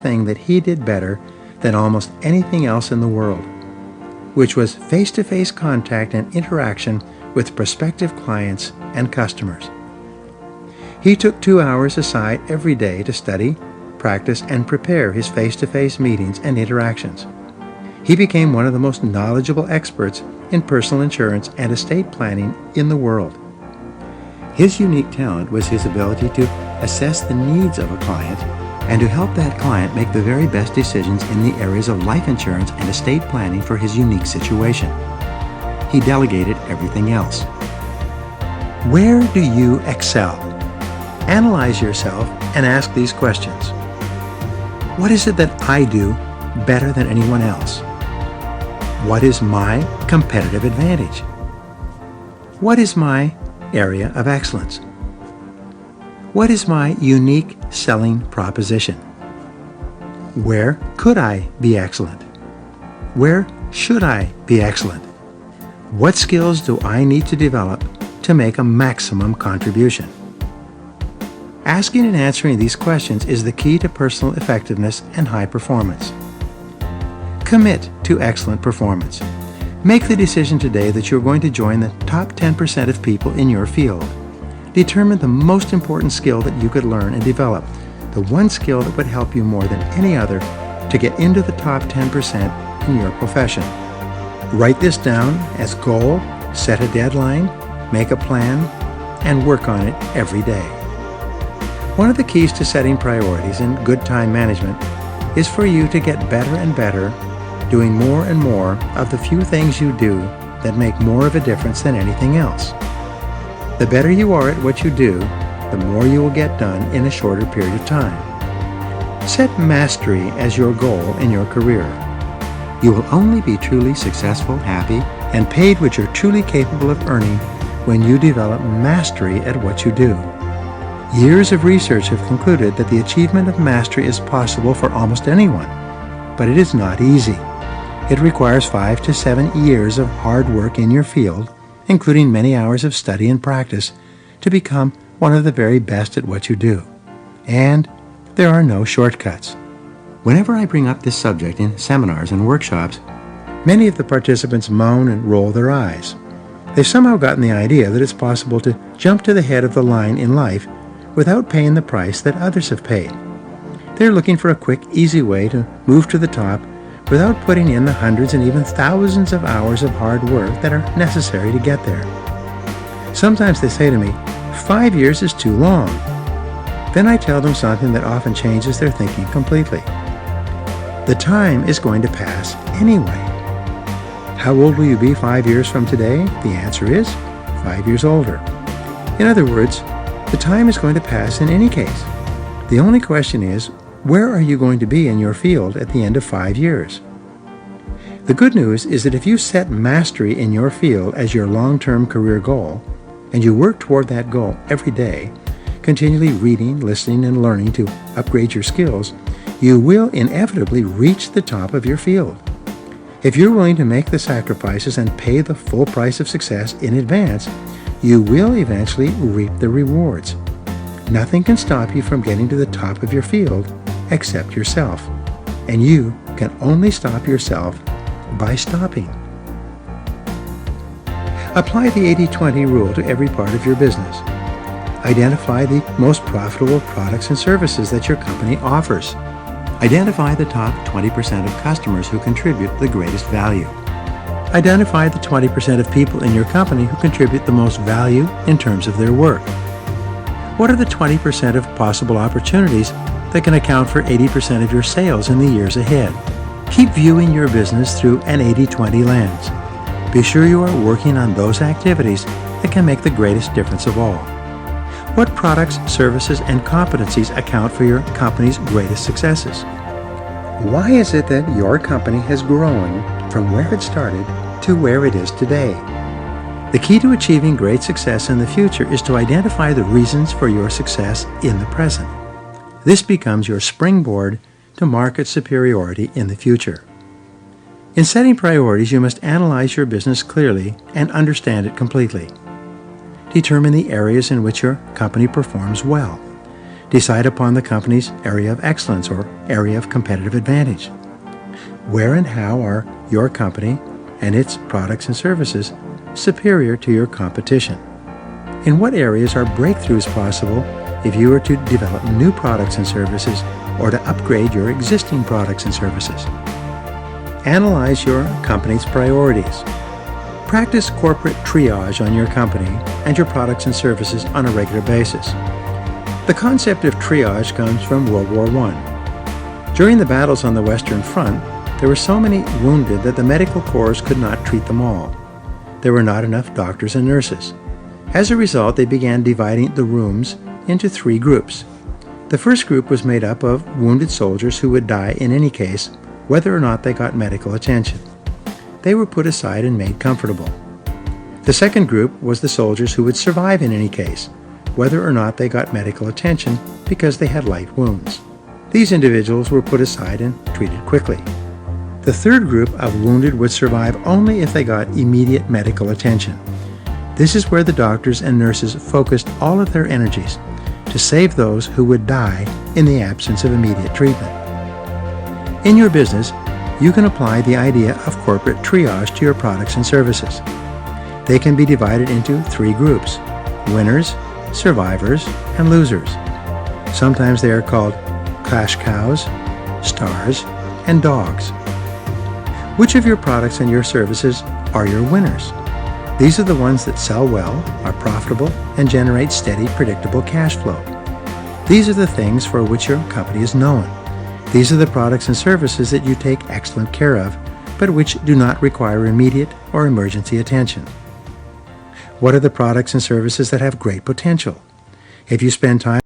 thing that he did better than almost anything else in the world, which was face-to-face contact and interaction with prospective clients and customers. He took 2 hours aside every day to study, practice, and prepare his face-to-face meetings and interactions. He became one of the most knowledgeable experts in personal insurance and estate planning in the world. His unique talent was his ability to assess the needs of a client and to help that client make the very best decisions in the areas of life insurance and estate planning for his unique situation. He delegated everything else. Where do you excel? Analyze yourself and ask these questions. What is it that I do better than anyone else? What is my competitive advantage? What is my area of excellence? What is my unique selling proposition? Where could I be excellent? Where should I be excellent? What skills do I need to develop to make a maximum contribution? Asking and answering these questions is the key to personal effectiveness and high performance. Commit to excellent performance. Make the decision today that you're going to join the top 10% of people in your field. Determine the most important skill that you could learn and develop, the one skill that would help you more than any other to get into the top 10% in your profession. Write this down as goal, set a deadline, make a plan, and work on it every day. One of the keys to setting priorities and good time management is for you to get better and better, doing more and more of the few things you do that make more of a difference than anything else. The better you are at what you do, the more you will get done in a shorter period of time. Set mastery as your goal in your career. You will only be truly successful, happy, and paid what you're truly capable of earning when you develop mastery at what you do. Years of research have concluded that the achievement of mastery is possible for almost anyone, but it is not easy. It requires 5 to 7 years of hard work in your field, including many hours of study and practice, to become one of the very best at what you do. And there are no shortcuts. Whenever I bring up this subject in seminars and workshops, many of the participants moan and roll their eyes. They've somehow gotten the idea that it's possible to jump to the head of the line in life without paying the price that others have paid. They're looking for a quick, easy way to move to the top without putting in the hundreds and even thousands of hours of hard work that are necessary to get there. Sometimes they say to me, 5 years is too long. Then I tell them something that often changes their thinking completely. The time is going to pass anyway. How old will you be 5 years from today? The answer is 5 years older. In other words, the time is going to pass in any case. The only question is, where are you going to be in your field at the end of 5 years? The good news is that if you set mastery in your field as your long-term career goal, and you work toward that goal every day, continually reading, listening, and learning to upgrade your skills, you will inevitably reach the top of your field. If you're willing to make the sacrifices and pay the full price of success in advance, you will eventually reap the rewards. Nothing can stop you from getting to the top of your field except yourself. And you can only stop yourself by stopping. Apply the 80-20 rule to every part of your business. Identify the most profitable products and services that your company offers. Identify the top 20% of customers who contribute the greatest value. Identify the 20% of people in your company who contribute the most value in terms of their work. What are the 20% of possible opportunities that can account for 80% of your sales in the years ahead? Keep viewing your business through an 80-20 lens. Be sure you are working on those activities that can make the greatest difference of all. What products, services, and competencies account for your company's greatest successes? Why is it that your company has grown from where it started to where it is today? The key to achieving great success in the future is to identify the reasons for your success in the present. This becomes your springboard to market superiority in the future. In setting priorities, you must analyze your business clearly and understand it completely. Determine the areas in which your company performs well. Decide upon the company's area of excellence or area of competitive advantage. Where and how are your company and its products and services superior to your competition? In what areas are breakthroughs possible if you were to develop new products and services or to upgrade your existing products and services? Analyze your company's priorities. Practice corporate triage on your company and your products and services on a regular basis. The concept of triage comes from World War I. During the battles on the Western Front, there were so many wounded that the medical corps could not treat them all. There were not enough doctors and nurses. As a result, they began dividing the rooms into 3 groups. The first group was made up of wounded soldiers who would die in any case, whether or not they got medical attention. They were put aside and made comfortable. The second group was the soldiers who would survive in any case, whether or not they got medical attention because they had light wounds. These individuals were put aside and treated quickly. The third group of wounded would survive only if they got immediate medical attention. This is where the doctors and nurses focused all of their energies to save those who would die in the absence of immediate treatment. In your business, you can apply the idea of corporate triage to your products and services. They can be divided into 3 groups: winners, survivors, and losers. Sometimes they are called cash cows, stars, and dogs. Which of your products and your services are your winners? These are the ones that sell well, are profitable, and generate steady, predictable cash flow. These are the things for which your company is known. These are the products and services that you take excellent care of, but which do not require immediate or emergency attention. What are the products and services that have great potential? If you spend time